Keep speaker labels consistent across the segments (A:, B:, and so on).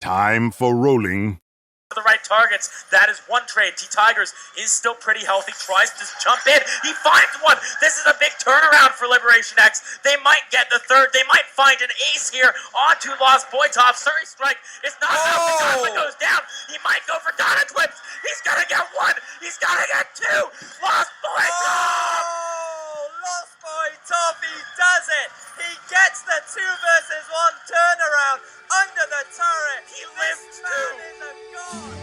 A: Time for rolling.
B: The right targets. That is one trade. T-Tigers is still pretty healthy. Tries to jump in. He finds one. This is a big turnaround for Liberation X. They might get the third. They might find an ace here onto Lost Boytov. Surrey strike is not enough. The Godwin goes down. He might go for Donna Twips. He's going to get one. He's going to get two. Lost Boytov!
C: Lost Boytov, he does it. He gets the 2 versus 1 turnaround under the turret.
B: He lives too.
C: Is a god.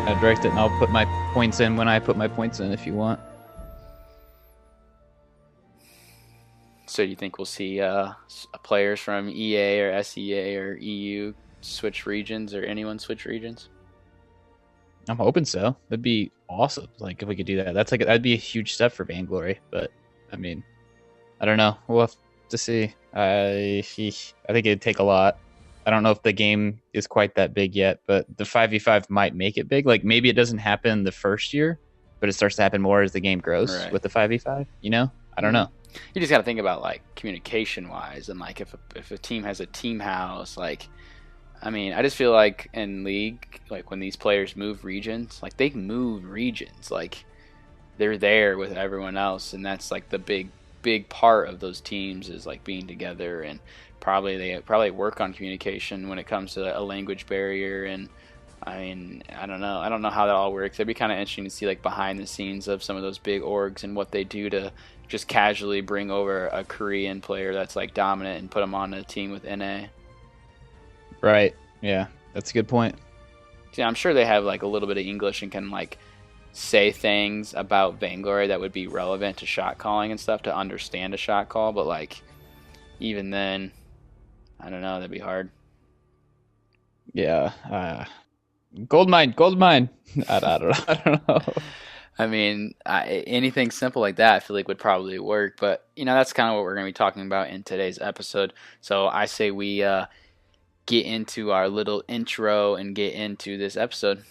D: I direct it and I'll put my points in when I put my points in if you want.
E: So do you think we'll see players from EA or SEA or EU switch regions, or anyone switch regions?
D: I'm hoping so. That'd be awesome. Like if we could do that, that'd be a huge step for Vainglory. But I mean, I don't know. We'll have to see. I think it'd take a lot. I don't know if the game is quite that big yet, but the 5v5 might make it big. Like maybe it doesn't happen the first year, but it starts to happen more as the game grows with the 5v5. You know, I don't know.
E: You just got to think about like communication wise, and like if a team has a team house, like I mean, I just feel like in League, like when these players move regions, like they move regions, like they're there with everyone else, and that's like the big part of those teams is like being together, and they work on communication when it comes to a language barrier. And I mean, I don't know how that all works. It'd be kind of interesting to see like behind the scenes of some of those big orgs and what they do to just casually bring over a Korean player that's like dominant and put them on a team with NA.
D: Right. Yeah, that's a good point.
E: Yeah, I'm sure they have like a little bit of English and can like say things about Vainglory that would be relevant to shot calling and stuff to understand a shot call, but like even then, I don't know, that'd be hard.
D: Yeah. Goldmine. I don't know.
E: I mean, anything simple like that I feel like would probably work, but you know, that's kind of what we're going to be talking about in today's episode. So I say we get into our little intro and get into this episode.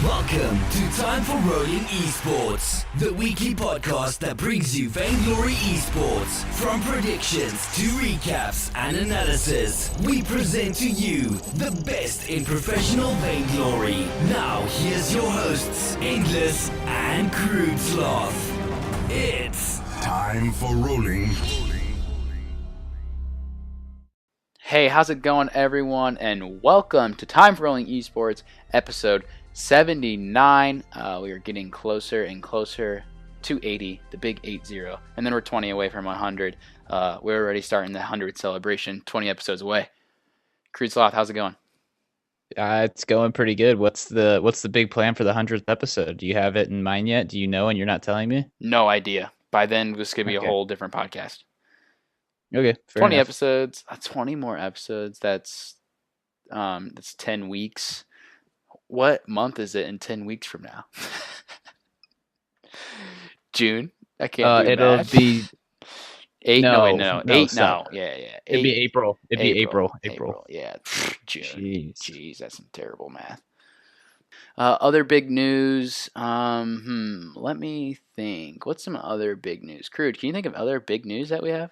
F: Welcome to Time for Rolling eSports, the weekly podcast that brings you Vainglory eSports. From predictions to recaps and analysis, we present to you the best in professional Vainglory. Now here's your hosts, Endless and Crude Sloth. It's
A: Time for rolling.
E: Hey, how's it going, everyone? And welcome to Time for Rolling eSports, episode 79. We are getting closer and closer to 80, the big 80, and then we're 20 away from 100. We're already starting the 100 celebration, 20 episodes away. Crude Sloth, how's it going?
D: It's going pretty good. What's the big plan for the 100th episode? Do you have it in mind yet? Do you know and you're not telling me?
E: No idea. By then, this could be a whole different podcast.
D: Okay,
E: 20
D: enough.
E: episodes, 20 more episodes. That's 10 weeks. What month is it in 10 weeks from now? June? I can't do
D: it'll
E: math.
D: be
E: 8.
D: No,
E: No.
D: no,
E: 8.
D: stop.
E: No. Yeah.
D: It'd be April. April.
E: Yeah. June.
D: Jeez.
E: That's some terrible math. Other big news. Let me think. What's some other big news? Crude, can you think of other big news that we have?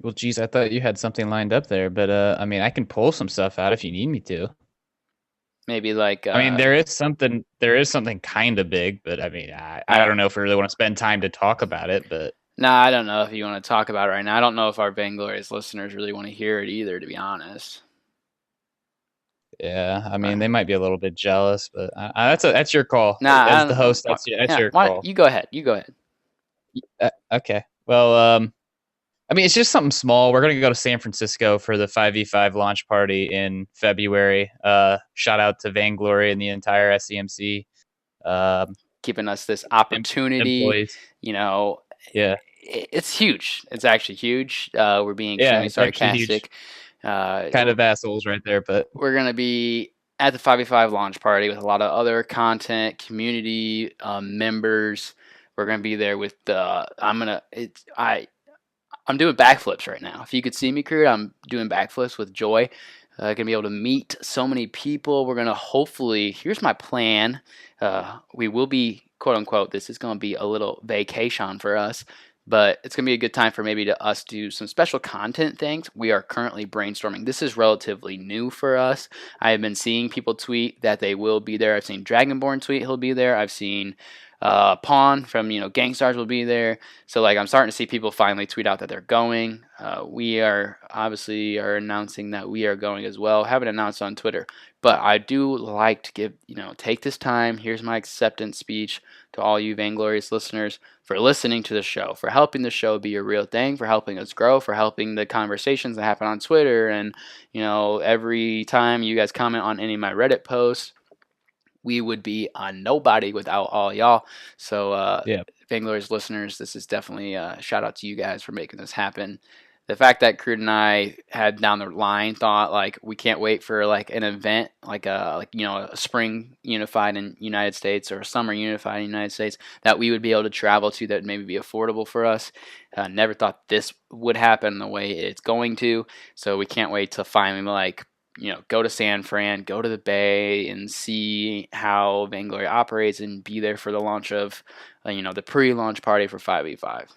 D: Well, geez, I thought you had something lined up there, but I mean, I can pull some stuff out if you need me to.
E: Maybe like
D: I mean, there is something kind of big, but I mean, I don't know if we really want to spend time to talk about it, but
E: Nah, I don't know if you want to talk about it right now. I don't know if our Vainglorious listeners really want to hear it either, to be honest.
D: Yeah, I mean, they might be a little bit jealous, but that's your call.
E: Nah,
D: as the host, that's your call.
E: You go ahead.
D: Okay. Well, I mean, it's just something small. We're going to go to San Francisco for the 5v5 launch party in February. Shout out to Vainglory and the entire SCMC.
E: Keeping us this opportunity.
D: Employees.
E: You know,
D: yeah,
E: it's huge. It's actually huge. We're being extremely sarcastic.
D: Kind of assholes right there, but
E: we're going to be at the 5v5 launch party with a lot of other content, community members. We're going to be there with I'm doing backflips right now. If you could see me, Crude, I'm doing backflips with joy. Gonna be able to meet so many people. We're gonna hopefully. Here's my plan. We will be, quote unquote, this is gonna be a little vacation for us, but it's gonna be a good time for maybe to us do some special content things. We are currently brainstorming. This is relatively new for us. I have been seeing people tweet that they will be there. I've seen Dragonborn tweet he'll be there. I've seen Pawn from Gangstars will be there. So like I'm starting to see people finally tweet out that they're going. We are announcing that we are going as well. Haven't announced on Twitter, but I do like to give take this time. Here's my acceptance speech to all you Vainglorious listeners for listening to the show, for helping the show be a real thing, for helping us grow, for helping the conversations that happen on Twitter, and every time you guys comment on any of my Reddit posts. We would be on nobody without all y'all. So,
D: yeah,
E: Vainglorious listeners, this is definitely a shout out to you guys for making this happen. The fact that Crude and I had down the line thought like we can't wait for like an event like a spring unified in United States or a summer unified in United States that we would be able to travel to that would maybe be affordable for us. Never thought this would happen the way it's going to. So we can't wait to finally go to San Fran, go to the Bay, and see how Vainglory operates, and be there for the launch of, the pre-launch party for 5v5.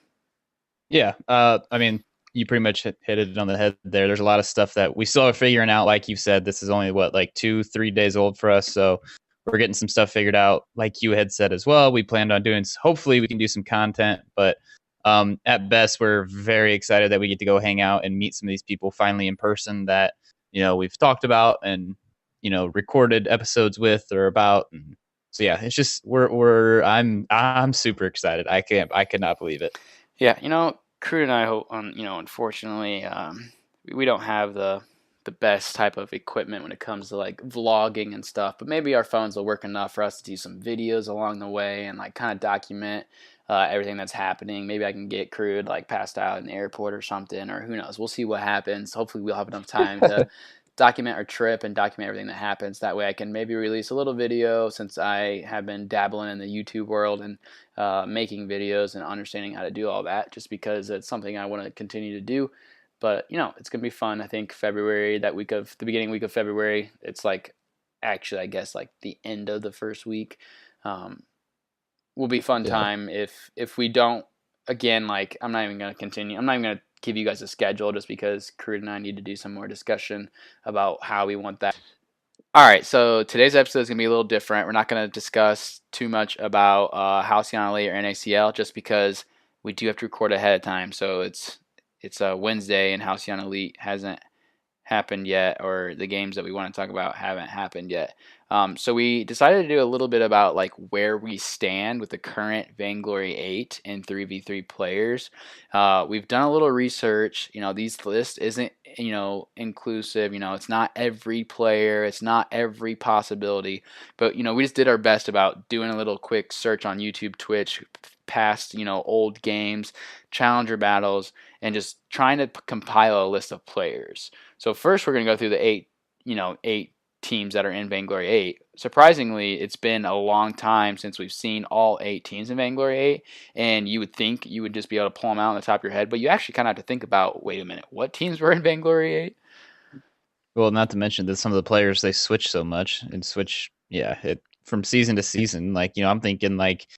D: Yeah, I mean, you pretty much hit it on the head there. There's a lot of stuff that we still are figuring out. Like you said, this is only 2-3 days old for us, so we're getting some stuff figured out. Like you had said as well, we planned on doing. Hopefully, we can do some content, but at best, we're very excited that we get to go hang out and meet some of these people finally in person that we've talked about and recorded episodes with or about. And so yeah, it's just I'm super excited. I cannot believe it.
E: Yeah, Crude and I hope unfortunately we don't have the best type of equipment when it comes to like vlogging and stuff, but maybe our phones will work enough for us to do some videos along the way and like kind of document everything that's happening. Maybe I can get Crude like passed out in the airport or something, or who knows. We'll see what happens. Hopefully we'll have enough time to document our trip and document everything that happens. That way I can maybe release a little video, since I have been dabbling in the YouTube world and making videos and understanding how to do all that, just because it's something I want to continue to do. But it's gonna be fun. I think February, the beginning week of February, it's like actually I guess like the end of the first week. Will be fun time. If we don't, again, like I'm not even gonna continue. I'm not even gonna give you guys a schedule, just because Crude and I need to do some more discussion about how we want that. All right, so today's episode is gonna be a little different. We're not gonna discuss too much about Halcyon Elite or NACL, just because we do have to record ahead of time. So it's a Wednesday and Halcyon Elite hasn't happened yet, or the games that we want to talk about haven't happened yet. So we decided to do a little bit about like where we stand with the current Vainglory 8 and 3v3 players. We've done a little research. These list isn't inclusive. It's not every player, it's not every possibility, but we just did our best about doing a little quick search on YouTube, Twitch, past old games, challenger battles, and just trying to compile a list of players. So first we're going to go through the eight teams that are in Vainglory 8. Surprisingly, it's been a long time since we've seen all 8 teams in Vainglory 8, and you would think you would just be able to pull them out on the top of your head, but you actually kind of have to think about, wait a minute, what teams were in Vainglory 8?
D: Well, not to mention that some of the players, they switch so much and from season to season. Like, I'm thinking like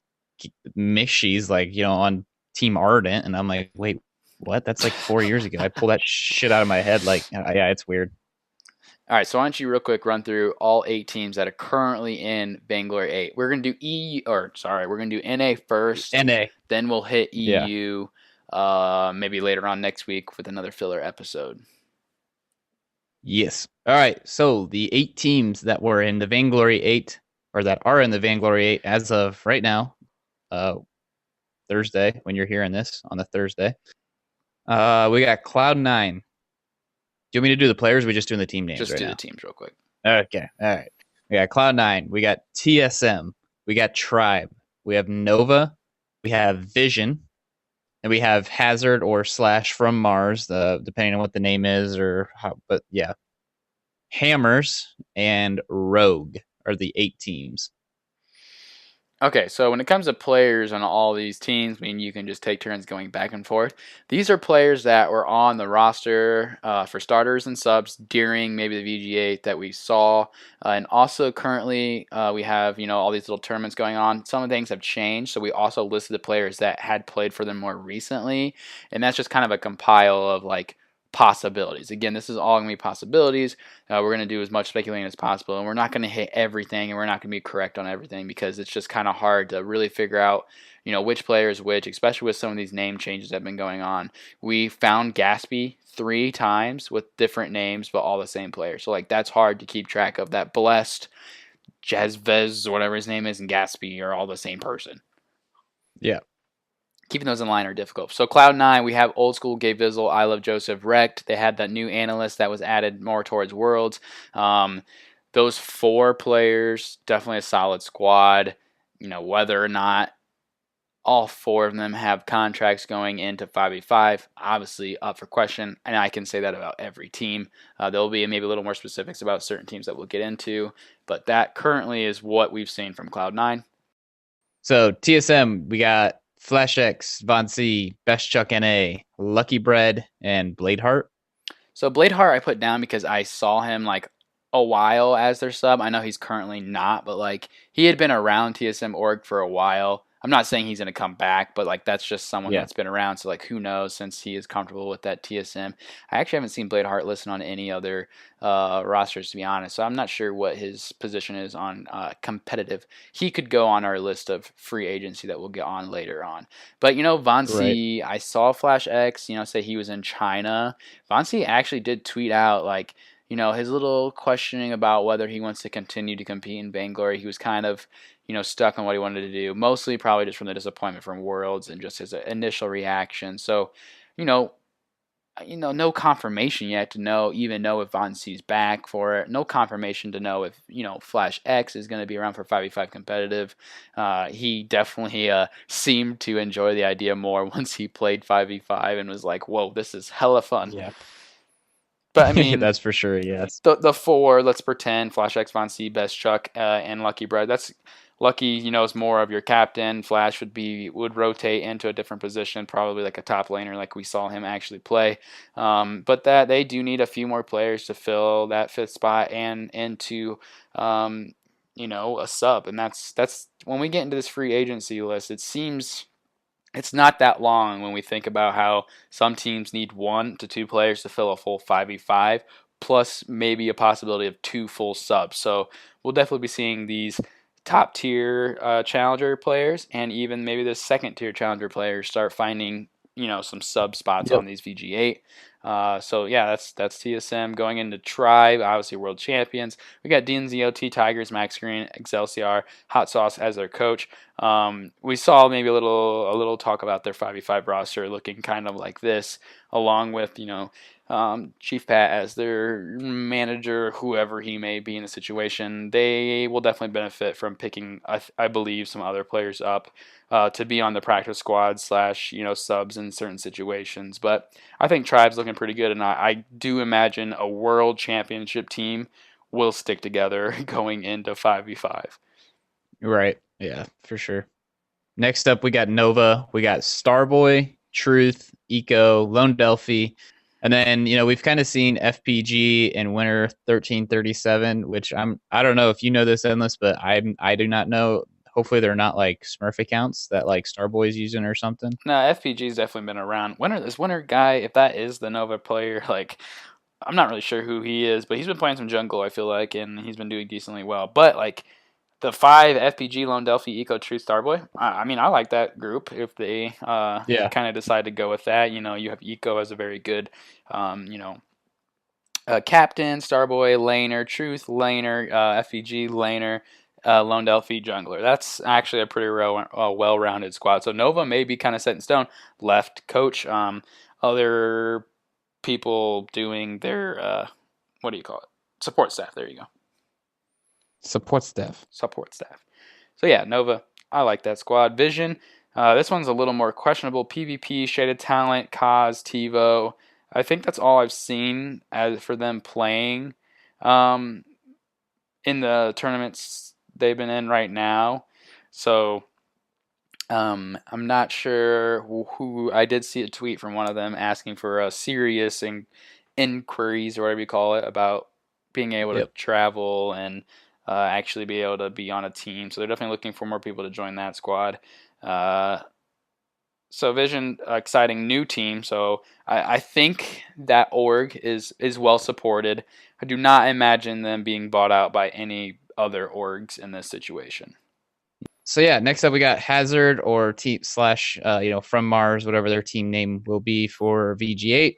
D: Mishy's like, on Team Ardent, and I'm like, wait, what? That's like 4 years ago. I pulled that shit out of my head. Like, yeah, it's weird.
E: All right, so why don't you real quick run through all 8 teams that are currently in Vainglory 8. We're going to do we're going to do NA first.
D: NA.
E: Then we'll hit EU maybe later on next week with another filler episode.
D: Yes. All right, so the 8 teams that were in the Vainglory 8, or that are in the Vainglory 8 as of right now, Thursday, when you're hearing this, on the Thursday. We got Cloud9. Do you want me to do the players, or are we just doing the team names?
E: Just
D: do
E: the teams real quick.
D: Okay. All right. We got Cloud9. We got TSM. We got Tribe. We have Nova. We have Vision. And we have Hazard or Slash from Mars, depending on what the name is or how. But yeah, Hammers and Rogue are the 8 teams.
E: Okay, so when it comes to players on all these teams, I mean, you can just take turns going back and forth. These are players that were on the roster for starters and subs during maybe the VG8 that we saw. And also currently we have, all these little tournaments going on. Some of the things have changed, so we also listed the players that had played for them more recently. And that's just kind of a compile of like possibilities. Again, this is all going to be possibilities. We're going to do as much speculating as possible, and we're not going to hit everything, and we're not going to be correct on everything because it's just kind of hard to really figure out, which player is which, especially with some of these name changes that have been going on. We found Gatsby 3 times with different names, but all the same player. So, that's hard to keep track of. That Blessed, Jazvez, or whatever his name is, and Gatsby are all the same person.
D: Yeah.
E: Keeping those in line are difficult. So Cloud9, we have Old School, Gabe Vizzle, I Love Joseph, Wrecked. They had that new analyst that was added more towards Worlds. Those 4 players, definitely a solid squad. Whether or not all 4 of them have contracts going into 5v5, obviously up for question, and I can say that about every team. There'll be maybe a little more specifics about certain teams that we'll get into, but that currently is what we've seen from Cloud9.
D: So TSM, we got FlashX, Von C, Best Chuck NA, Lucky Bread, and Bladeheart.
E: So Bladeheart I put down because I saw him a while as their sub. I know he's currently not, but he had been around TSM org for a while. I'm not saying he's going to come back, but that's just someone that's been around. So who knows, since he is comfortable with that TSM. I actually haven't seen Bladeheart listed on any other rosters, to be honest. So I'm not sure what his position is on competitive. He could go on our list of free agency that we'll get on later on. But Von C, I saw Flash X, say he was in China. Von C actually did tweet out his little questioning about whether he wants to continue to compete in Vainglory. He was kind of, stuck on what he wanted to do, mostly probably just from the disappointment from Worlds and just his initial reaction. So, no confirmation yet to even know if Von C's back for it. No confirmation to know if, Flash X is going to be around for 5v5 competitive. He definitely seemed to enjoy the idea more once he played 5v5 and was like, whoa, this is hella fun.
D: Yeah.
E: But I mean,
D: that's for sure. Yes.
E: The 4, let's pretend Flash X, Von C, Best Chuck, and Lucky Bread. That's Lucky. Is more of your captain. Flash would rotate into a different position, probably a top laner, like we saw him actually play. But that they do need a few more players to fill that 5th spot and into a sub. And that's when we get into this free agency list. It seems it's not that long when we think about how some teams need 1 to 2 players to fill a full 5v5, plus maybe a possibility of 2 full subs. So we'll definitely be seeing these top tier challenger players and even maybe the second tier challenger players start finding some sub spots on these VG8. So yeah, that's TSM going into Tribe, obviously world champions. We got DNZOT, Tigers, Max Green, Excelsior, Hot Sauce as their coach. We saw maybe a little talk about their 5v5 roster looking kind of like this, along with Chief Pat as their manager, whoever he may be in the situation. They will definitely benefit from picking, I believe, some other players up to be on the practice squad / subs in certain situations. But I think Tribe's looking pretty good, and I do imagine a world championship team will stick together going into 5v5.
D: Right. Yeah, for sure. Next up, we got Nova. We got Starboy, Truth, Eco, Lone Delphi. And then, we've kind of seen FPG and Winner 1337, which I don't know if you know this, Endless, but I do not know. Hopefully they're not Smurf accounts that Starboy's using or something.
E: No, FPG's definitely been around. This Winner guy, if that is the Nova player, I'm not really sure who he is, but he's been playing some jungle, I feel like, and he's been doing decently well. But the 5 FPG, Lone Delphi, Eco, Truth, Starboy. I mean, I like that group if they kind of decide to go with that. You have Eco as a very good, captain, Starboy, laner, Truth, laner, FPG, laner, Lone Delphi, jungler. That's actually a pretty well-rounded squad. So Nova may be kind of set in stone. Left coach, other people doing their, what do you call it? Support staff. There you go.
D: Support staff.
E: So yeah, Nova, I like that squad. Vision, This one's a little more questionable. PvP, Shaded Talent, Kaz, TiVo. I think that's all I've seen as for them playing in the tournaments they've been in right now. So I'm not sure who. I did see a tweet from one of them asking for serious inquiries or whatever you call it about being able to travel and actually be able to be on a team. So they're definitely looking for more people to join that squad. So Vision, exciting new team. So I think that org is well supported. I do not imagine them being bought out by any other orgs in this situation.
D: So yeah, next up we got Hazard or team slash From Mars, whatever their team name will be for VG8.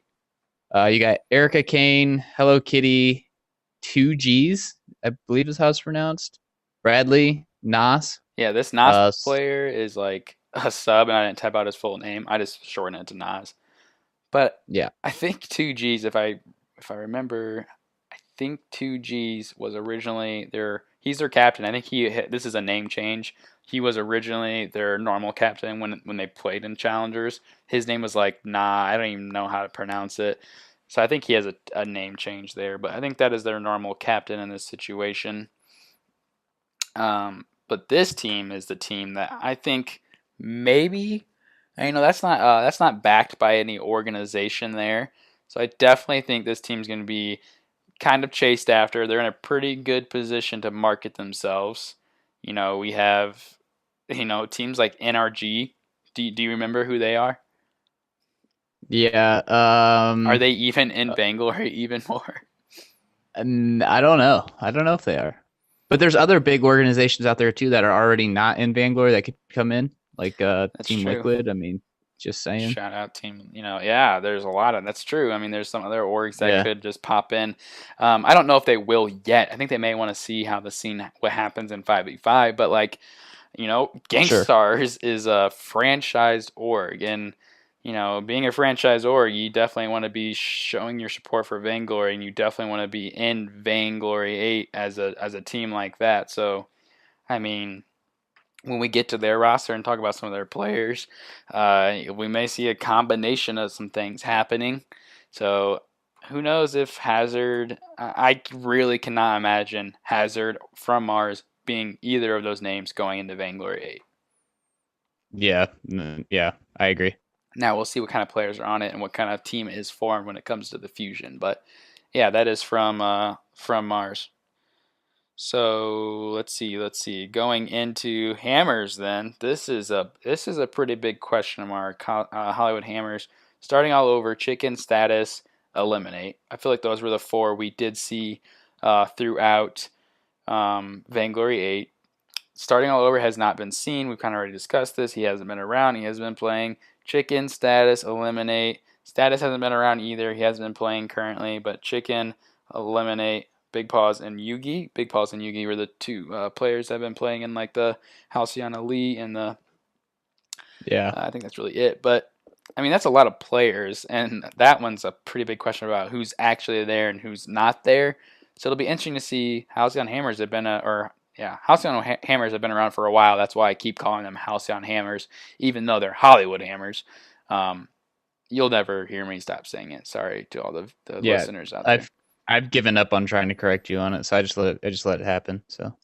D: You got Erica Kane, Hello Kitty, 2Gs, I believe is how it's pronounced. Bradley, Nas.
E: Yeah, this Nas player is like a sub, and I didn't type out his full name. I just shortened it to Nas. But
D: yeah,
E: I think 2Gs, if I remember, I think 2Gs was originally he's their captain. I think this is a name change. He was originally their normal captain when they played in Challengers. His name was like I don't even know how to pronounce it. So I think he has a name change there, but I think that is their normal captain in this situation. But this team is the team that I think maybe, that's not backed by any organization there. So I definitely think this team's going to be kind of chased after. They're in a pretty good position to market themselves. We have, teams like NRG. Do you remember who they are?
D: Yeah.
E: Are they even in Bangalore even more?
D: I don't know. I don't know if they are. But there's other big organizations out there too that are already not in Bangalore that could come in, like Team
E: true.
D: Liquid. I mean, just saying.
E: Shout out Team. There's a lot of that's true. I mean, there's some other orgs that could just pop in. I don't know if they will yet. I think they may want to see how what happens in 5v5. But Gangstars is a franchised org, and being a franchise org, you definitely want to be showing your support for Vainglory, and you definitely want to be in Vainglory 8 as a team like that. So, I mean, when we get to their roster and talk about some of their players, we may see a combination of some things happening. So, who knows if Hazard... I really cannot imagine Hazard from Mars being either of those names going into Vainglory 8.
D: Yeah, I agree.
E: Now we'll see what kind of players are on it and what kind of team is formed when it comes to the fusion. But yeah, that is from Mars. So let's see. Going into Hammers, then this is a pretty big question mark. Hollywood Hammers starting all over. Chicken, Status, Eliminate. I feel like those were the four we did see throughout Vainglory 8. Starting all over has not been seen. We've kind of already discussed this. He hasn't been around. He hasn't been playing. Chicken, Status, Eliminate. Status hasn't been around either. He hasn't been playing currently. But Chicken, Eliminate, Big Paws, and Yugi. Big Paws and Yugi were the two players that have been playing in like the Halcyon Elite and the...
D: Yeah.
E: I think that's really it. But, I mean, that's a lot of players. And that one's a pretty big question about who's actually there and who's not there. So it'll be interesting to see. Halcyon Hammers have been Halcyon Hammers have been around for a while. That's why I keep calling them Halcyon Hammers, even though they're Hollywood Hammers. You'll never hear me stop saying it. Sorry to all the listeners out there.
D: I've given up on trying to correct you on it, so I just let it happen. So,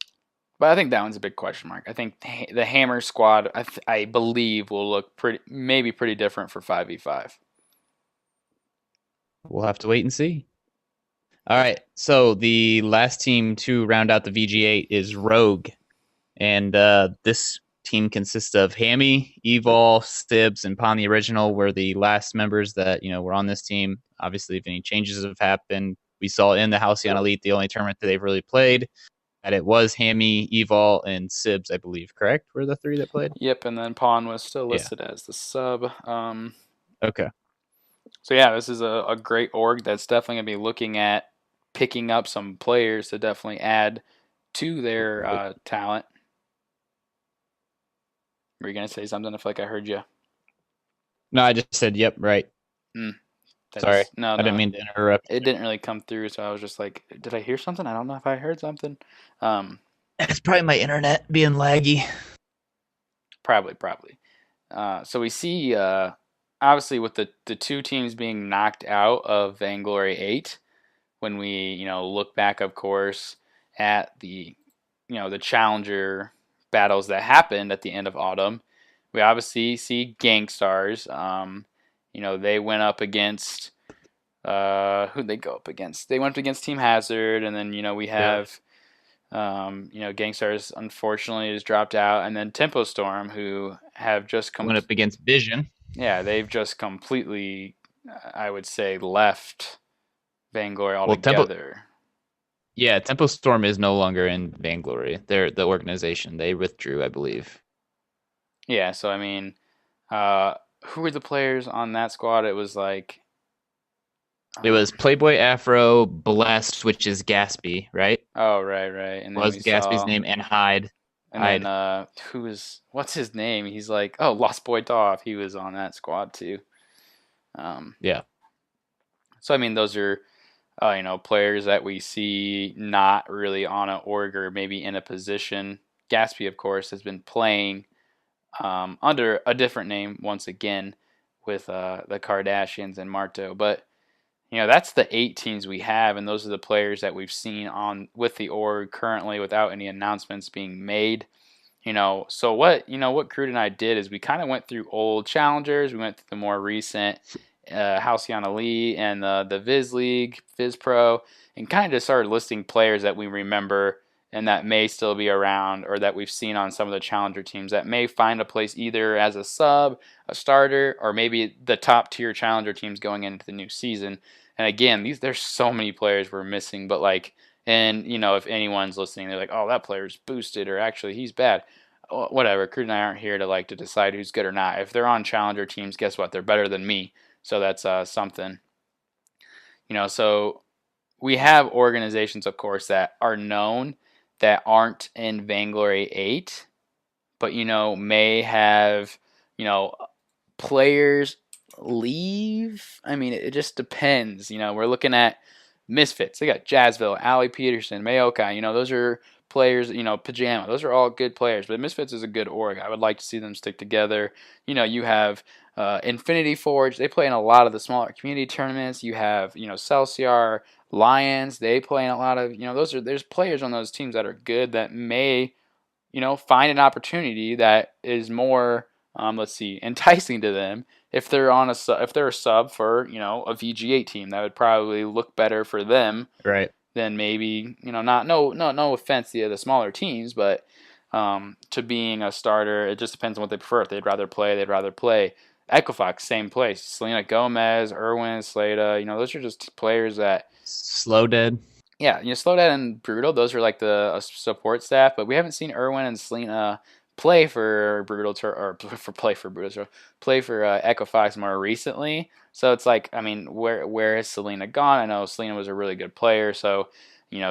E: but I think that one's a big question mark. I think the Hammer squad, I believe, will look pretty different for 5v5.
D: We'll have to wait and see. All right, so the last team to round out the VG8 is Rogue, and this team consists of Hammy, Evol, Stibs, and Pon the Original were the last members that were on this team. Obviously, if any changes have happened, we saw in the Halcyon Elite the only tournament that they've really played, that it was Hammy, Evol, and Sibs, I believe. Correct? Were the three that played?
E: Yep, and then Pon was still listed as the sub.
D: Okay.
E: So yeah, this is a great org that's definitely gonna be looking at picking up some players to definitely add to their talent. Were you going to say something? I feel like I heard you.
D: No, I just said, yep, right. Sorry.
E: No,
D: I didn't mean to interrupt.
E: It didn't really come through, so I was just like, did I hear something? I don't know if I heard something.
D: It's probably my internet being laggy.
E: Probably. so we see obviously with the two teams being knocked out of Vainglory 8, when we look back, of course, at the challenger battles that happened at the end of autumn, we obviously see Gangstars. They went up against who'd they go up against? They went up against Team Hazard, and then we have Gangstars unfortunately has dropped out, and then Tempo Storm, who have just
D: Went up against Vision.
E: yeah, they've just completely, I would say, left Vainglory
D: Well,
E: altogether.
D: Tempo Storm is no longer in Vainglory. They're the organization. They withdrew, I believe.
E: Yeah, so I mean, who were the players on that squad? It was like
D: It was Playboy Afro, Blessed, which is Gatsby, right?
E: oh right, and then
D: Was
E: we
D: Gatsby's
E: saw,
D: name, and Hyde.
E: and then what's his name? He's like Lost Boy Toff. He was on that squad too.
D: Yeah.
E: So I mean, those are players that we see not really on an org or maybe in a position. Gatsby, of course, has been playing under a different name once again with the Kardashians and Marto. But that's the 8 teams we have, and those are the players that we've seen on with the org currently without any announcements being made. So what Crude and I did is we kind of went through old challengers. We went through the more recent Halcyon Elite and the Viz League, Viz Pro, and kind of just started listing players that we remember and that may still be around, or that we've seen on some of the challenger teams that may find a place either as a sub, a starter, or maybe the top tier challenger teams going into the new season. And again, there's so many players we're missing, but if anyone's listening, they're like, oh, that player's boosted, or actually he's bad. Whatever. Crude and I aren't here to decide who's good or not. If they're on challenger teams, guess what? They're better than me. So that's something. So we have organizations, of course, that are known that aren't in Vainglory 8, but may have players leave. I mean, it just depends. We're looking at Misfits. They got Jazzville, Allie Peterson, Mayokai. Those are players. Pajama. Those are all good players. But Misfits is a good org. I would like to see them stick together. You have Infinity Forge. They play in a lot of the smaller community tournaments. You have Celsior, Lions. They play in a lot of there's players on those teams that are good that may find an opportunity that is more enticing to them if they're a sub for a VG8 team. That would probably look better for them,
D: Right.
E: than maybe no offense to the smaller teams, but to being a starter, it just depends on what they prefer. If they'd rather play Equifax, same place. Selena Gomez, Irwin, Slada, those are just players that
D: Slow Dead.
E: yeah, Slow Dead and Brutal, those are like the support staff, but we haven't seen Irwin and Selena play for Equifax more recently. So it's like, I mean, where has Selena gone? I know Selena was a really good player, so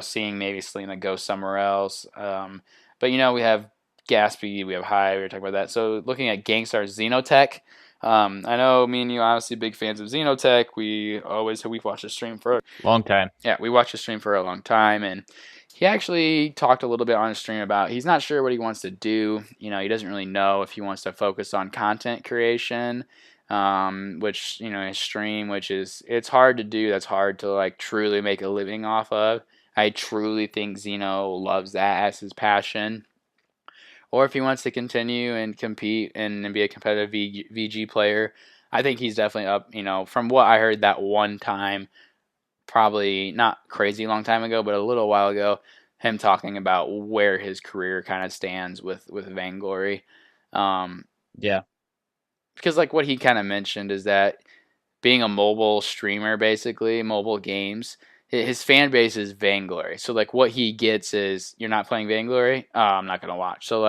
E: seeing maybe Selena go somewhere else. But we have Gatsby, we have High, we were talking about that. So looking at Gangstar Xenotech, I know me and you obviously big fans of Xenotech. We've watched his stream for
D: Long time.
E: Yeah, we watched his stream for a long time, and he actually talked a little bit on his stream about he's not sure what he wants to do. He doesn't really know if he wants to focus on content creation, which his stream, which it's hard to do. That's hard to truly make a living off of. I truly think Xeno loves that as his passion. Or if he wants to continue and compete and be a competitive VG player, I think he's definitely up. From what I heard that one time, probably not crazy long time ago, but a little while ago, him talking about where his career kind of stands with Vainglory.
D: Yeah.
E: Because what he kind of mentioned is that being a mobile streamer, basically, mobile games, his fan base is Vainglory. So what he gets is, you're not playing Vainglory? Oh, I'm not going to watch. So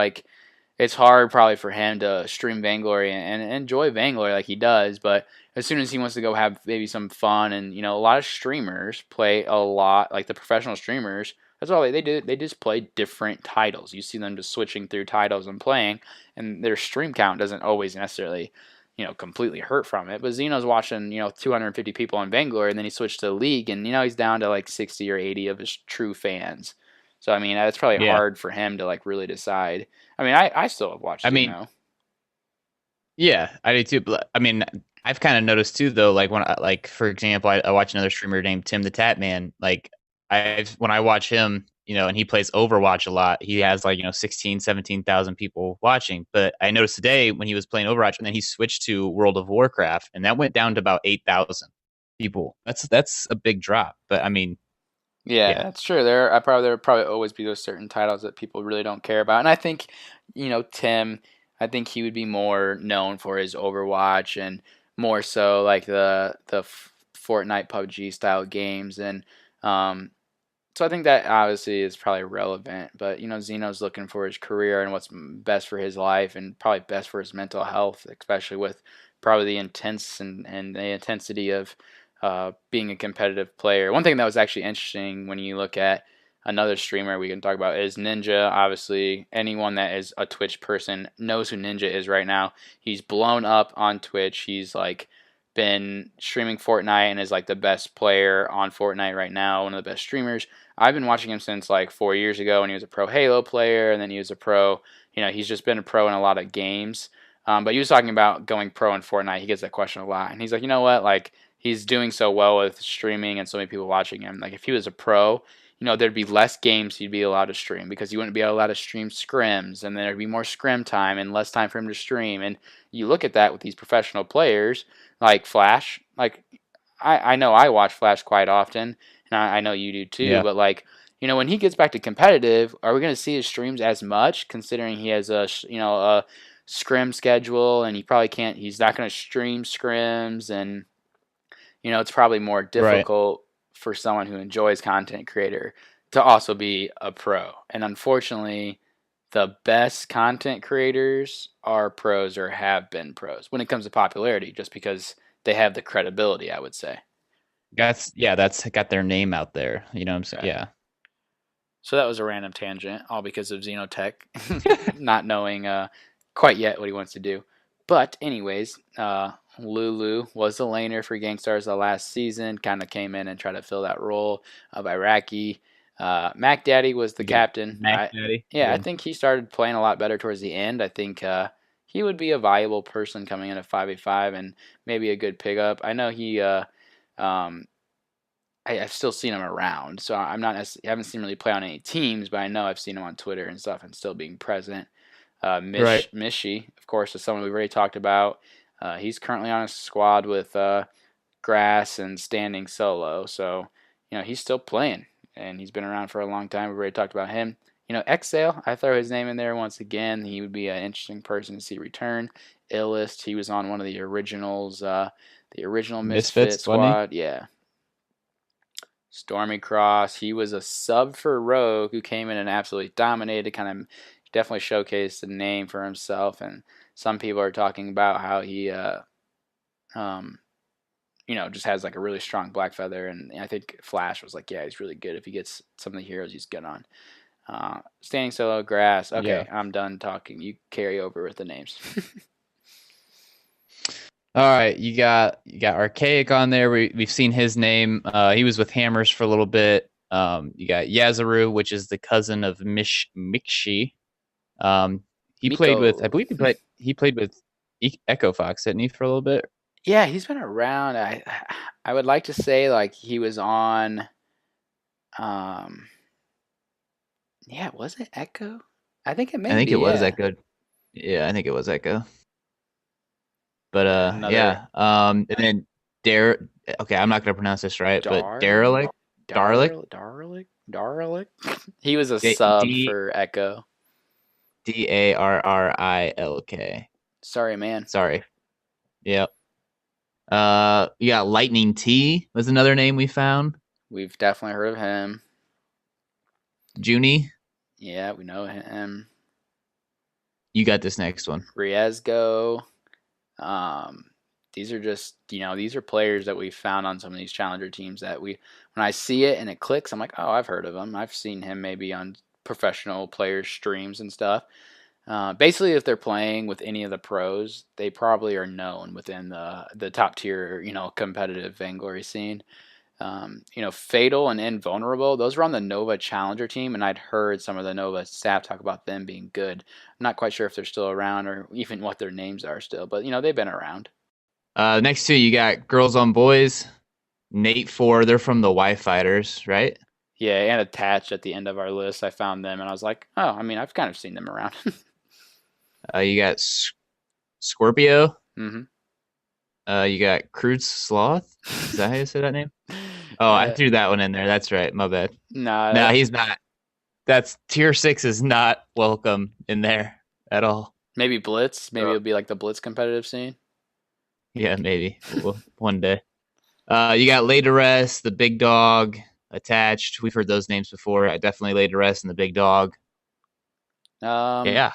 E: it's hard probably for him to stream Vainglory and enjoy Vainglory like he does, but as soon as he wants to go have maybe some fun, and a lot of streamers play a lot, like the professional streamers, that's all they do. They just play different titles. You see them just switching through titles and playing, and their stream count doesn't always necessarily completely hurt from it. But Xeno's watching 250 people on Vainglory, and then he switched to League, and he's down to 60 or 80 of his true fans. So I mean, it's probably hard for him to really decide. I mean, I still have watched Xeno.
D: Yeah, I do too. But I mean, I've kind of noticed too, though. Like like for example, I watch another streamer named Tim the Tap Man. Like when I watch him, and he plays Overwatch a lot. He has like 16, 17,000 people watching. But I noticed today when he was playing Overwatch, and then he switched to World of Warcraft, and that went down to about 8,000 people. That's a big drop. But I mean,
E: Yeah,
D: yeah,
E: that's true. There will probably always be those certain titles that people really don't care about, and I think, Tim, I think he would be more known for his Overwatch and more so like the Fortnite, PUBG style games, and so I think that obviously is probably relevant. But Zeno's looking for his career and what's best for his life and probably best for his mental health, especially with probably the intense and the intensity of being a competitive player. One thing that was actually interesting when you look at another streamer we can talk about is Ninja. Obviously, anyone that is a Twitch person knows who Ninja is right now. He's blown up on Twitch. He's like been streaming Fortnite and is like the best player on Fortnite right now, one of the best streamers. I've been watching him since like 4 years ago when he was a pro Halo player, and then he was a pro. He's just been a pro in a lot of games. But he was talking about going pro in Fortnite. He gets that question a lot, and he's like, you know what, like he's doing so well with streaming and so many people watching him. Like if he was a pro, there'd be less games he'd be allowed to stream because he wouldn't be allowed to stream scrims, and then there'd be more scrim time and less time for him to stream. And you look at that with these professional players like Flash. Like I know I watch Flash quite often, and I know you do too.
D: yeah,
E: But like when he gets back to competitive, are we going to see his streams as much? Considering he has a scrim schedule, and he probably can't. He's not going to stream scrims, and it's probably more
D: right.
E: difficult for someone who enjoys content creator to also be a pro. And unfortunately, the best content creators are pros or have been pros when it comes to popularity, just because they have the credibility, I would say.
D: That's got their name out there. You know what I'm saying?
E: Okay.
D: Yeah.
E: So that was a random tangent, all because of Xenotech not knowing quite yet what he wants to do. But anyways, Lulu was the laner for Gangstars the last season. Kind of came in and tried to fill that role of Iraqi. Mac Daddy was the
D: You got
E: captain.
D: Mac Daddy.
E: Yeah, I
D: Yeah.
E: think he started playing a lot better towards the end. I think he would be a viable person coming in at 5v5 and maybe a good pickup. I know he. Um, I've still seen him around, so I'm not. I haven't seen him really play on any teams, but I know I've seen him on Twitter and stuff, and still being present.
D: Right.
E: Mishi, of course, is someone we've already talked about. He's currently on a squad with Grass and Standing Solo, so he's still playing, and he's been around for a long time. We've already talked about him. Exhale, I throw his name in there once again. He would be an interesting person to see return. Illest, he was on one of the originals, the original Misfit
D: Misfits, wasn't he?
E: squad. Yeah. Stormy Cross, he was a sub for Rogue who came in and absolutely dominated, kind of definitely showcased the name for himself. And some people are talking about how he, just has like a really strong black feather. And I think Flash was like, yeah, he's really good. If he gets some of the heroes he's good on. Standing Solo, Grass. Okay,
D: Yeah.
E: I'm done talking. You carry over with the names.
D: All right, you got Archaic on there. We've seen his name. He was with Hammers for a little bit. You got Yazaru, which is the cousin of Mikshi. He played with, I
E: Miko.
D: believe he played with Echo Fox, didn't he, for a little bit?
E: Yeah, he's been around. I would like to say like he was on. Yeah, was it Echo? I think it
D: I
E: may
D: think
E: be.
D: it was
E: Yeah,
D: Echo. Yeah, I think it was Echo. But
E: another
D: yeah. And then Dare. Okay, I'm not gonna pronounce this right, but Derelict, Darlic,
E: Darlic. He was a
D: D
E: sub for Echo.
D: Darrilk.
E: Sorry, man.
D: Sorry. Yep. You got Lightning T was another name we found.
E: We've definitely heard of him.
D: Junie,
E: Yeah, we know him.
D: you got this next one.
E: Riesgo. These are just these are players that we found on some of these challenger teams that when I see it and it clicks, I'm like, oh, I've heard of him. I've seen him maybe on professional players streams and stuff. Basically, if they're playing with any of the pros, they probably are known within the top tier competitive Vainglory scene. Fatal and Invulnerable, those were on the Nova Challenger team, and I'd heard some of the Nova staff talk about them being good. I'm not quite sure if they're still around or even what their names are still, but they've been around.
D: Next two, you got Girls on Boys, Nate 4. They're from the Y Fighters, right?
E: Yeah, and attached at the end of our list, I found them, and I was like, oh, I mean, I've kind of seen them around.
D: You got Scorpio.
E: Mm-hmm.
D: You got Crude Sloth. Is that how you say that name? Oh, I threw that one in there. That's right. My bad. No, he's not. That's tier 6 is not welcome in there at all.
E: Maybe Blitz. Maybe it'll be like the Blitz competitive scene.
D: Yeah, maybe. One day. You got Laid to Rest, the Big Dog, Attached. We've heard those names before. I definitely Laid to Rest and the Big Dog. Yeah.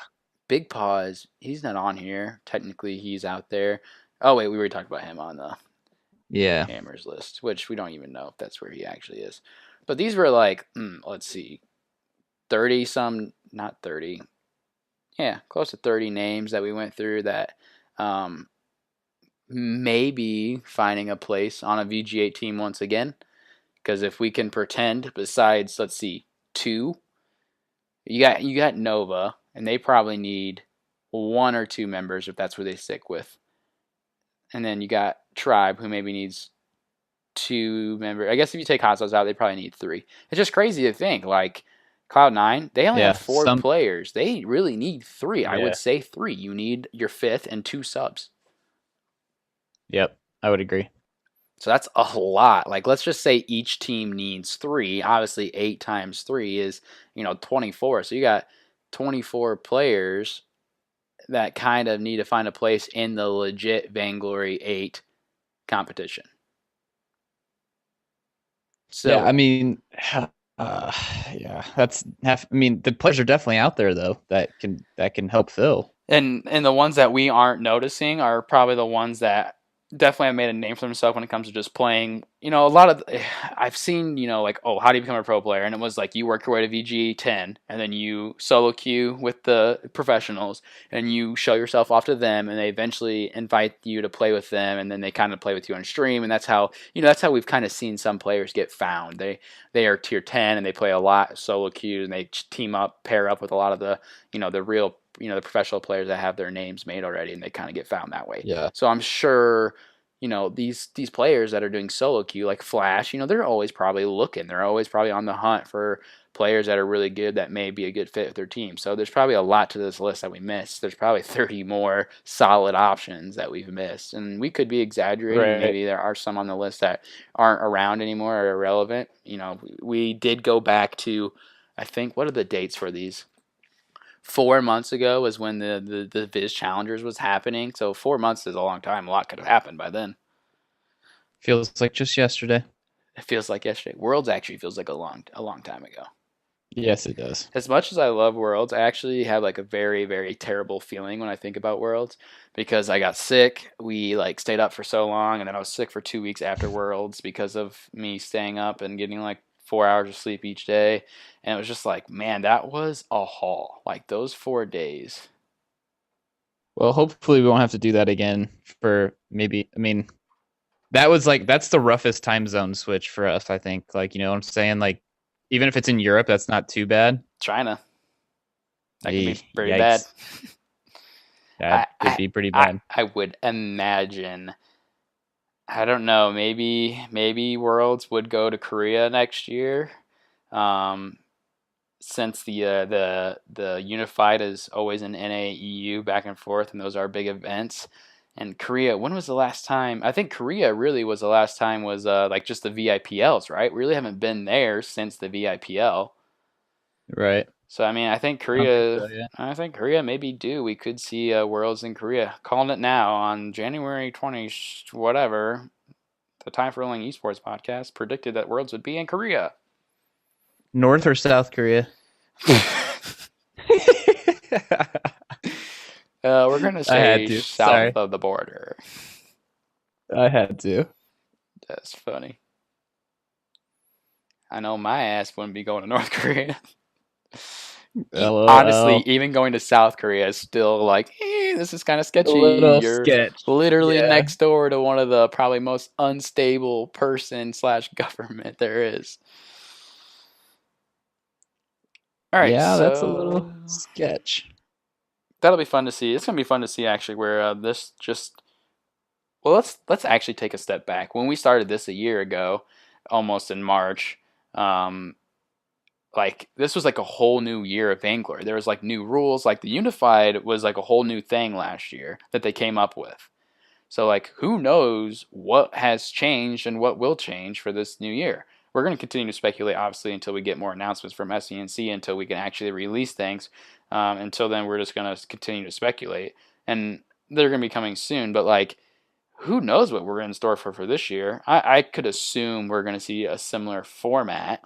E: Big Paws. He's not on here. Technically, he's out there. Oh, wait. We already talked about him on the Hammers list, which we don't even know if that's where he actually is. But these were like, let's see, 30 some, not 30. Yeah, close to 30 names that we went through that maybe finding a place on a VG8 team once again. Because if we can pretend, besides, let's see, 2, you got Nova, and they probably need 1 or 2 members if that's where they stick with. And then you got Tribe, who maybe needs 2 members. I guess if you take Hot Sauce out, they probably need 3. It's just crazy to think, like, Cloud9, they only have 4 players. They really need 3. I would say 3. You need your 5th and 2 subs.
D: Yep, I would agree.
E: So that's a lot. Like, let's just say each team needs 3. Obviously, 8 times 3 is, 24. So you got 24 players that kind of need to find a place in the legit Vainglory 8 competition. So
D: yeah, I mean, that's half. I mean, the players are definitely out there though that can help fill.
E: And the ones that we aren't noticing are probably the ones that definitely have made a name for themselves when it comes to just playing. A lot of I've seen, like, oh, how do you become a pro player? And it was like you work your way to VG10, and then you solo queue with the professionals, and you show yourself off to them, and they eventually invite you to play with them, and then they kind of play with you on stream, and that's how we've kind of seen some players get found. They are tier 10, and they play a lot solo queues, and they team up, pair up with a lot of the the real the professional players that have their names made already, and they kind of get found that way.
D: Yeah.
E: So I'm sure, these players that are doing solo queue, like Flash, they're always probably looking. They're always probably on the hunt for players that are really good that may be a good fit with their team. So there's probably a lot to this list that we missed. There's probably 30 more solid options that we've missed. And we could be exaggerating.
D: Right.
E: Maybe there are some on the list that aren't around anymore or irrelevant. We did go back to, I think, what are the dates for these? 4 months ago was when the Viz Challengers was happening. So 4 months is a long time. A lot could have happened by then.
D: Feels like just yesterday.
E: It feels like yesterday. Worlds actually feels like a long time ago.
D: Yes, it does.
E: As much as I love Worlds, I actually have like a very, very terrible feeling when I think about Worlds because I got sick. We stayed up for so long, and then I was sick for 2 weeks after Worlds because of me staying up and getting 4 hours of sleep each day. And it was just like, man, that was a haul. Those 4 days.
D: Well, hopefully we won't have to do that again for maybe, that's the roughest time zone switch for us, I think. What I'm saying? Even if it's in Europe, that's not too bad.
E: China. That could be pretty
D: Yikes.
E: bad.
D: That could be pretty bad.
E: I would imagine. I don't know. Maybe Worlds would go to Korea next year, since the Unified is always an NAEU back and forth, and those are big events. And Korea, when was the last time? I think Korea really was the last time was just the VIPLs, right? We really haven't been there since the VIPL.
D: Right.
E: So I think Korea. I think Korea maybe do. We could see Worlds in Korea. Calling it now on January 20 whatever. The Time for Rolling Esports podcast predicted that Worlds would be in Korea.
D: North or South Korea?
E: We're gonna say south of the border.
D: I had to.
E: That's funny. I know my ass wouldn't be going to North Korea. Honestly,
D: LOL.
E: even going to South Korea is still like, this is kind of
D: A
E: sketchy.
D: little
E: You're
D: sketch.
E: literally
D: Yeah.
E: next door to one of the probably most unstable person / government there is. All right,
D: Yeah, that's a
E: so
D: little sketch.
E: that'll be fun to see. It's gonna be fun to see actually where this just. Well, let's actually take a step back. When we started this a year ago, almost in March, um, like this was like a whole new year of Vainglory. There was like new rules. Like the Unified was like a whole new thing last year that they came up with. So like who knows what has changed and what will change for this new year. We're going to continue to speculate obviously until we get more announcements from SENC, until we can actually release things. Until then we're just going to continue to speculate, and they're going to be coming soon. But like who knows what we're in store for this year. I could assume we're going to see a similar format,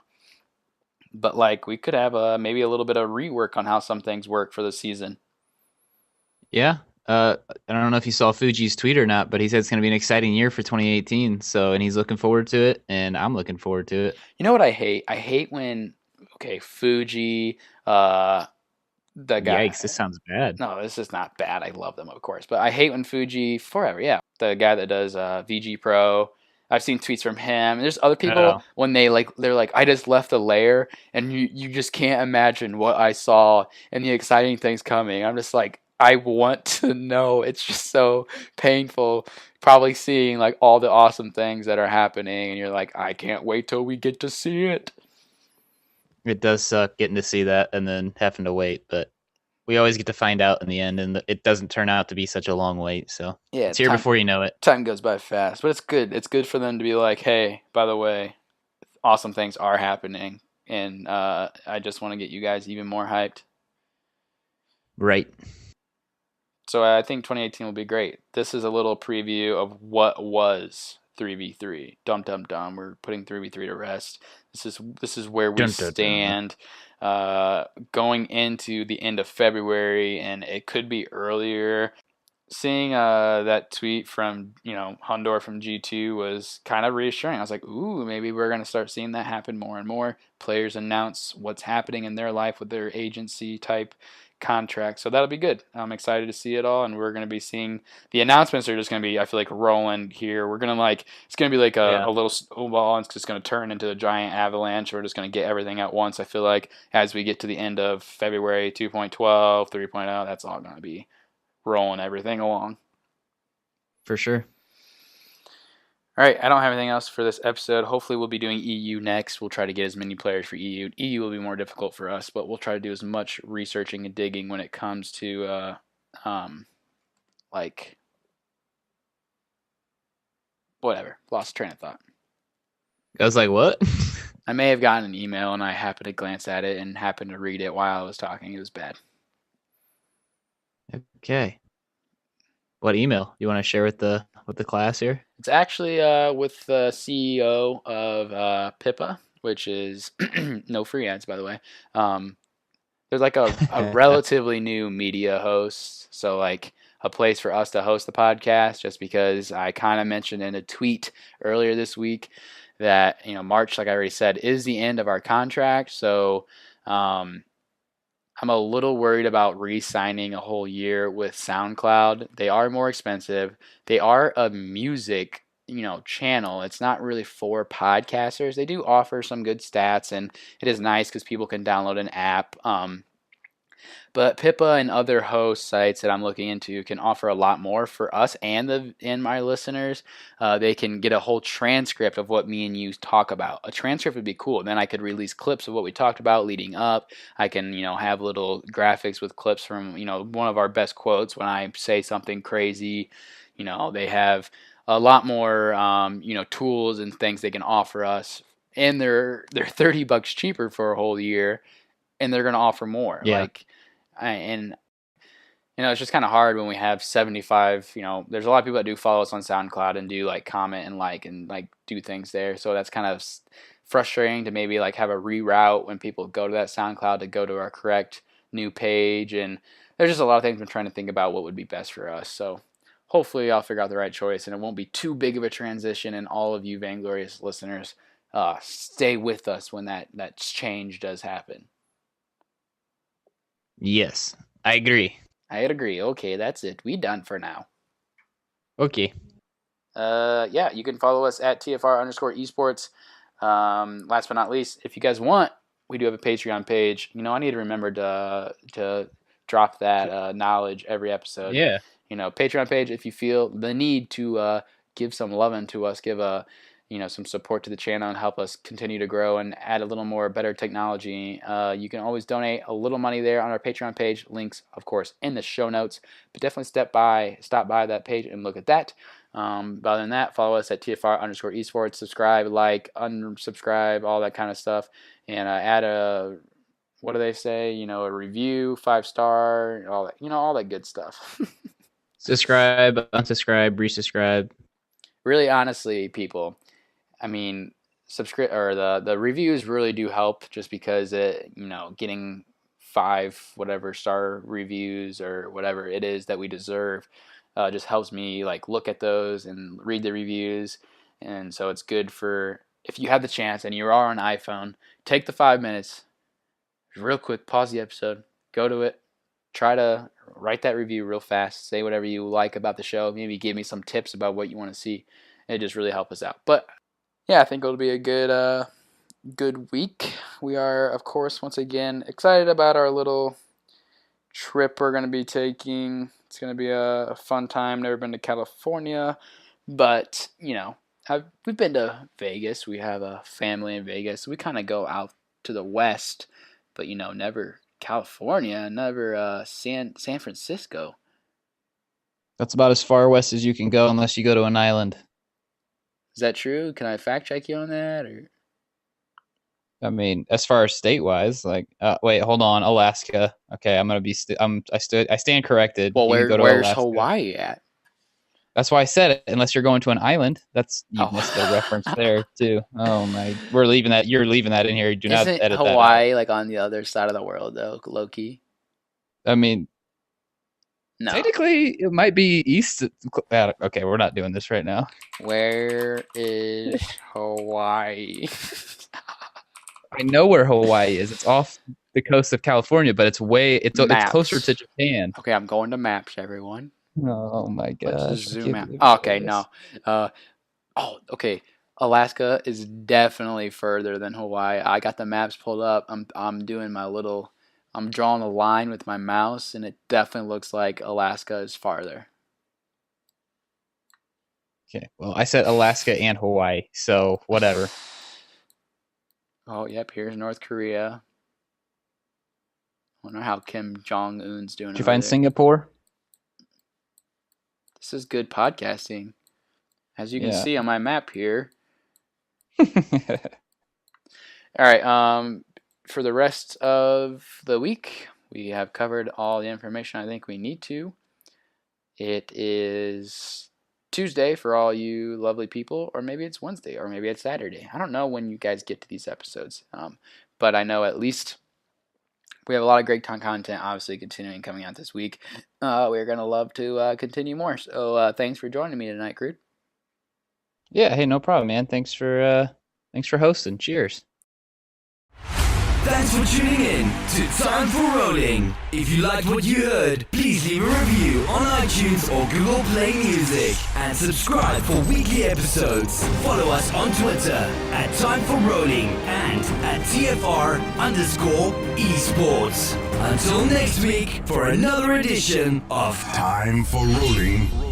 E: but like we could have maybe a little bit of rework on how some things work for the season.
D: Yeah. I don't know if you saw Fuji's tweet or not, but he said it's going to be an exciting year for 2018. So, and he's looking forward to it, and I'm looking forward to it.
E: You know what I hate? I hate when Fuji, the guy.
D: Yikes! This sounds bad.
E: No, this is not bad. I love them, of course, but I hate when Fuji forever. Yeah, the guy that does VG Pro. I've seen tweets from him. There's other people
D: Oh.
E: when they're like, I just left a layer, and you just can't imagine what I saw and the exciting things coming. I'm just like, I want to know. It's just so painful. Probably seeing like all the awesome things that are happening, and you're like, I can't wait till we get to see it.
D: It does suck getting to see that and then having to wait, but we always get to find out in the end, and it doesn't turn out to be such a long wait. So
E: Yeah,
D: it's here before you know it.
E: time goes by fast, but it's good. It's good for them to be like, hey, by the way, awesome things are happening, and I just want to get you guys even more hyped.
D: Right.
E: So I think 2018 will be great. This is a little preview of what was 3v3. Dum dum dum. We're putting 3v3 to rest. This is where we
D: Dun, dun, dun.
E: stand going into the end of February, and it could be earlier. Seeing that tweet from Hundor from G2 was kind of reassuring. I was like, ooh, maybe we're gonna start seeing that happen more and more. Players announce what's happening in their life with their agency type contract, so that'll be good. I'm excited to see it all, and we're gonna be seeing the announcements are just gonna be, I feel like, rolling here. We're gonna it's gonna be like
D: Yeah.
E: a little snowball, and it's just gonna turn into a giant avalanche. We're just gonna get everything at once. I feel like as we get to the end of February, 2.12, 3.0, that's all gonna be rolling everything along.
D: For sure.
E: All right, I don't have anything else for this episode. Hopefully we'll be doing EU next. We'll try to get as many players for EU. EU will be more difficult for us, but we'll try to do as much researching and digging when it comes to like whatever. Lost train of thought.
D: I was like, what?
E: I may have gotten an email and I happened to glance at it and happened to read it while I was talking. It was bad.
D: Okay. What email you want to share with the class here?
E: It's actually with the CEO of Pippa, which is no free ads, by the way. There's like a relatively new media host, so like a place for us to host the podcast, just because I kind of mentioned in a tweet earlier this week that March, like I already said, is the end of our contract. So I'm a little worried about re-signing a whole year with SoundCloud. They are more expensive. They are a music, channel. It's not really for podcasters. They do offer some good stats, and it is nice because people can download an app. But Pippa and other host sites that I'm looking into can offer a lot more for us and my listeners. They can get a whole transcript of what me and you talk about. A transcript would be cool. Then I could release clips of what we talked about leading up. I can, have little graphics with clips from, one of our best quotes when I say something crazy. They have a lot more, tools and things they can offer us. And they're $30 cheaper for a whole year, and they're going to offer more.
D: Yeah.
E: It's just kind of hard when we have 75, there's a lot of people that do follow us on SoundCloud and do like comment and like do things there. So that's kind of frustrating to maybe like have a reroute when people go to that SoundCloud to go to our correct new page. And there's just a lot of things I'm trying to think about what would be best for us. So hopefully I'll figure out the right choice and it won't be too big of a transition. And all of you Vainglorious listeners, stay with us when that change does happen.
D: Yes, I agree.
E: I'd agree. Okay, that's it. We done for now.
D: Okay.
E: Yeah, you can follow us at TFR_esports. Last but not least, if you guys want, we do have a Patreon page. I need to remember to drop that knowledge every episode.
D: Yeah.
E: Patreon page, if you feel the need to give some loving to us, give some support to the channel and help us continue to grow and add a little more better technology, you can always donate a little money there on our Patreon page. Links, of course, in the show notes. But definitely stop by that page and look at that. But other than that, follow us at TFR_esports. Subscribe, like, unsubscribe, all that kind of stuff, and add a, what do they say? A review, 5-star, all that. All that good stuff.
D: Subscribe, unsubscribe, resubscribe.
E: Really, honestly, people, I mean, subscribe or the reviews really do help, just because getting 5 whatever star reviews or whatever it is that we deserve just helps me look at those and read the reviews. And so it's good for, if you have the chance and you are on an iPhone, take the 5 minutes, real quick, pause the episode, go to it, try to write that review real fast, say whatever you like about the show, maybe give me some tips about what you want to see. It just really helps us out. But yeah, I think it'll be a good week. We are, of course, once again excited about our little trip we're going to be taking. It's going to be a fun time. Never been to California, but we've been to Vegas. We have a family in Vegas. We kind of go out to the west, but never California, never San Francisco.
D: That's about as far west as you can go unless you go to an island.
E: Is that true? Can I fact check you on that? Or
D: I mean, as far as state-wise, wait, hold on, Alaska. Okay, I'm gonna be. I stand corrected.
E: Well,
D: where's
E: Alaska. Hawaii at?
D: That's why I said it. Unless you're going to an island, you missed the reference there too. Oh my, we're leaving that. You're leaving that in here. Do not edit that.
E: Hawaii on the other side of the world though, low key?
D: I mean,
E: no.
D: Technically, it might be east. Okay, we're not doing this right now.
E: Where is Hawaii?
D: I know where Hawaii is. It's off the coast of California, but it's closer to Japan.
E: Okay, I'm going to maps, everyone.
D: Oh my gosh.
E: Let's just zoom out. Okay, no. Okay. Alaska is definitely further than Hawaii. I got the maps pulled up. I'm doing I'm drawing a line with my mouse, and it definitely looks like Alaska is farther.
D: Okay. Well, I said Alaska and Hawaii, so whatever.
E: Oh, yep. Here's North Korea. I wonder how Kim Jong-un's doing.
D: Did you find Singapore?
E: This is good podcasting. As you can see on my map here. All right. For the rest of the week, we have covered all the information I think we need to. It is Tuesday for all you lovely people, or maybe it's Wednesday, or maybe it's Saturday. I don't know when you guys get to these episodes, but I know at least we have a lot of great content, obviously, continuing coming out this week. We're going to love to continue more. So thanks for joining me tonight, Crude.
D: Yeah, hey, no problem, man. Thanks for hosting. Cheers.
F: Thanks for tuning in to Time for Rolling. If you liked what you heard, please leave a review on iTunes or Google Play Music and subscribe for weekly episodes. Follow us on Twitter at Time for Rolling and at TFR_esports. Until next week for another edition of
A: Time for rolling.